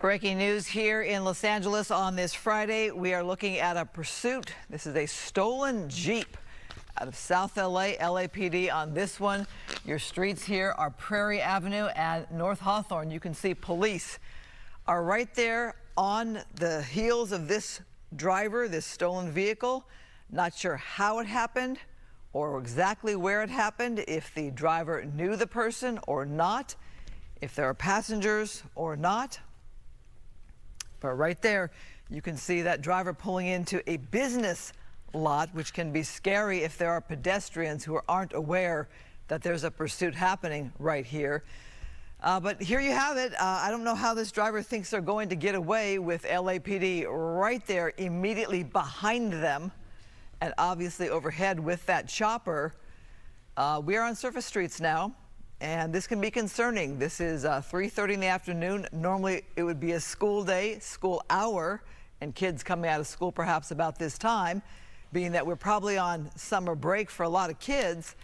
Breaking news here in Los Angeles on this Friday. We are looking at a pursuit. This is a stolen Jeep out of South LA, LAPD on this one. Your streets here are Prairie Avenue and North Hawthorne. You can see police are right there on the heels of this driver, this stolen vehicle. Not sure how it happened or exactly where it happened, if the driver knew the person or not, if there are passengers or not. But right there, you can see that driver pulling into a business lot, which can be scary if there are pedestrians who aren't aware that there's a pursuit happening right here. But here you have it. I don't know how this driver thinks they're going to get away with LAPD right there immediately behind them, and obviously overhead with that chopper. We are on surface streets now, and this can be concerning. This is 3:30 in the afternoon. Normally it would be a school day, school hour, and kids coming out of school perhaps about this time. Being that we're probably on summer break for a lot of kids,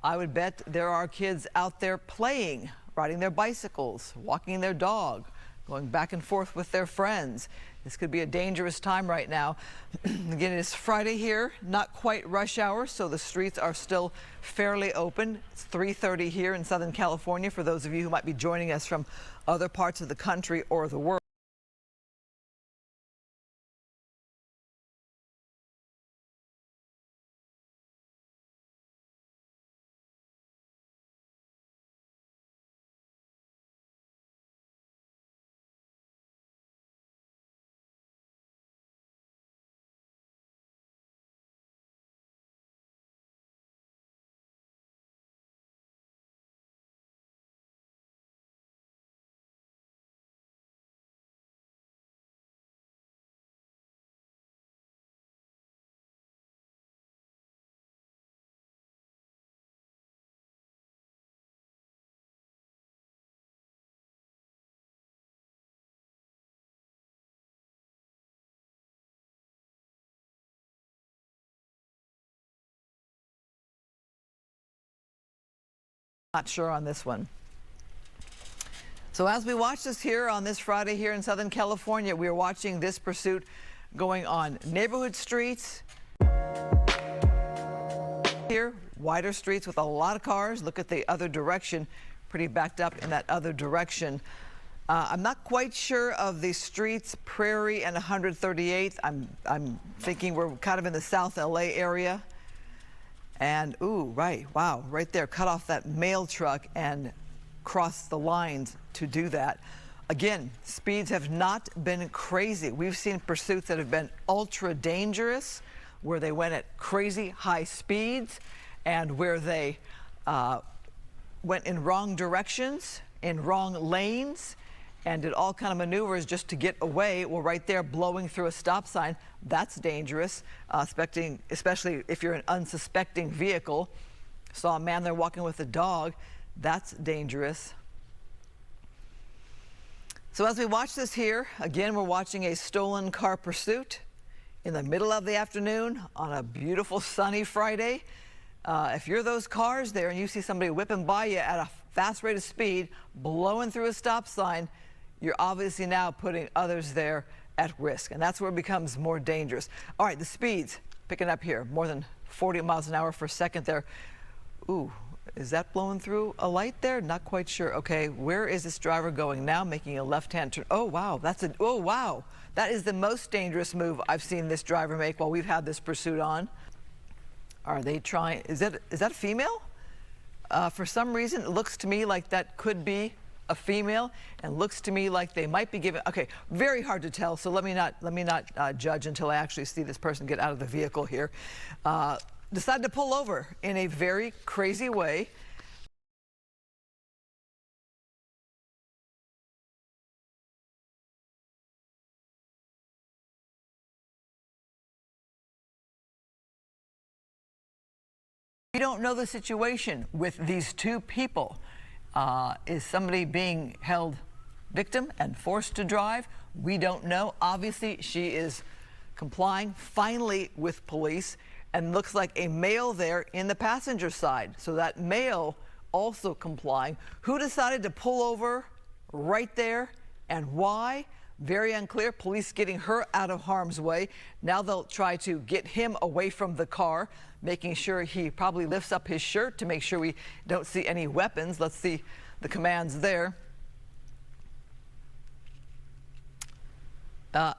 I would bet there are kids out there playing, riding their bicycles, walking their dog, going back and forth with their friends. This could be a dangerous time right now. Again, it's Friday here, not quite rush hour, so the streets are still fairly open. It's 3:30 here in Southern California for those of you who might be joining us from other parts of the country or the world. Not sure on this one. So as we watch this here on this Friday here in Southern California, we are watching this pursuit going on neighborhood streets. Here, wider streets with a lot of cars. Look at the other direction, pretty backed up in that other direction. I'm not quite sure of the streets, Prairie and 138th. I'm thinking we're kind of in the South LA area. And, ooh, right, wow, right there, cut off that mail truck and cross the lines to do that. Again, speeds have not been crazy. We've seen pursuits that have been ultra dangerous, where they went at crazy high speeds and where they went in wrong directions, in wrong lanes, and did all kind of maneuvers just to get away. Well, right there, blowing through a stop sign, that's dangerous, especially if you're an unsuspecting vehicle. Saw a man there walking with a dog, that's dangerous. So as we watch this here, again, we're watching a stolen car pursuit in the middle of the afternoon on a beautiful sunny Friday. If you're those cars there and you see somebody whipping by you at a fast rate of speed, blowing through a stop sign, you're obviously now putting others there at risk, and that's where it becomes more dangerous. All right, the speeds picking up here, more than 40 miles an hour per second there. Ooh, is that blowing through a light there? Not quite sure. Okay, where is this driver going now? Making a left-hand turn. Oh, wow, oh, wow. That is the most dangerous move I've seen this driver make while we've had this pursuit on. Are they trying, is that a female? For some reason, it looks to me like that could be a female, and looks to me like they might be giving, okay, very hard to tell, so let me not judge until I actually see this person get out of the vehicle here. Decided to pull over in a very crazy way. We don't know the situation with these two people. Is somebody being held victim and forced to drive? We don't know. Obviously, she is complying finally with police, and looks like a male there in the passenger side. So that male also complying. Who decided to pull over right there and why? Very unclear. Police getting her out of harm's way. Now they'll try to get him away from the car, making sure he probably lifts up his shirt to make sure we don't see any weapons. Let's see the commands there.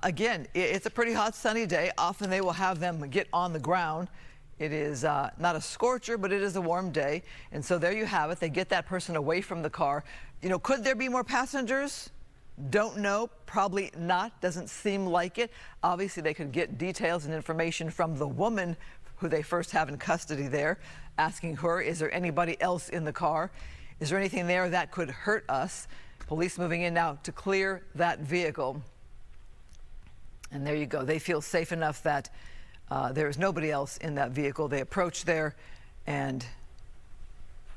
Again, it's a pretty hot sunny day. Often they will have them get on the ground. It is not a scorcher, but it is a warm day. And so there you have it. They get that person away from the car. You know, could there be more passengers? Don't know. Probably not. Doesn't seem like it. Obviously, they could get details and information from the woman who they first have in custody there, asking her, is there anybody else in the car? Is there anything there that could hurt us? Police moving in now to clear that vehicle. And there you go. They feel safe enough that there is nobody else in that vehicle. They approach there, and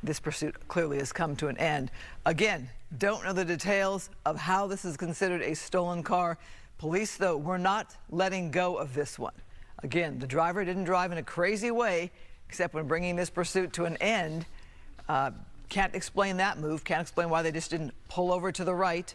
this pursuit clearly has come to an end. Again, don't know the details of how this is considered a stolen car. Police, though, were not letting go of this one. Again, the driver didn't drive in a crazy way, except when bringing this pursuit to an end. Can't explain that move. Can't explain why they just didn't pull over to the right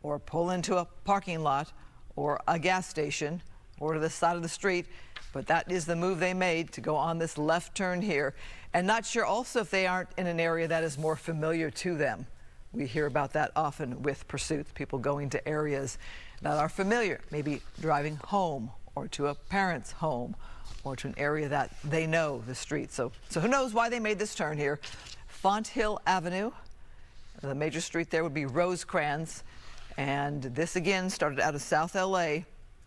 or pull into a parking lot or a gas station or to the side of the street. But that is the move they made to go on this left turn here. And not sure also if they aren't in an area that is more familiar to them. We hear about that often with pursuits, people going to areas that are familiar, maybe driving home or to a parent's home or to an area that they know the street. So who knows why they made this turn here. Font Hill Avenue, the major street there would be Rosecrans. And this again started out of South LA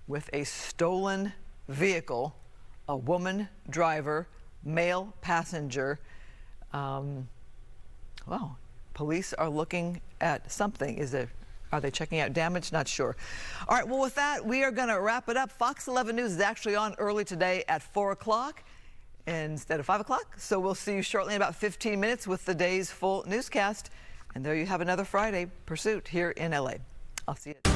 with a stolen vehicle, a woman driver, male passenger. Well, police are looking at something. Are they checking out damage? Not sure. All right, well, with that, we are going to wrap it up. Fox 11 News is actually on early today at 4 o'clock instead of 5 o'clock. So we'll see you shortly in about 15 minutes with the day's full newscast. And there you have another Friday pursuit here in LA. I'll see you.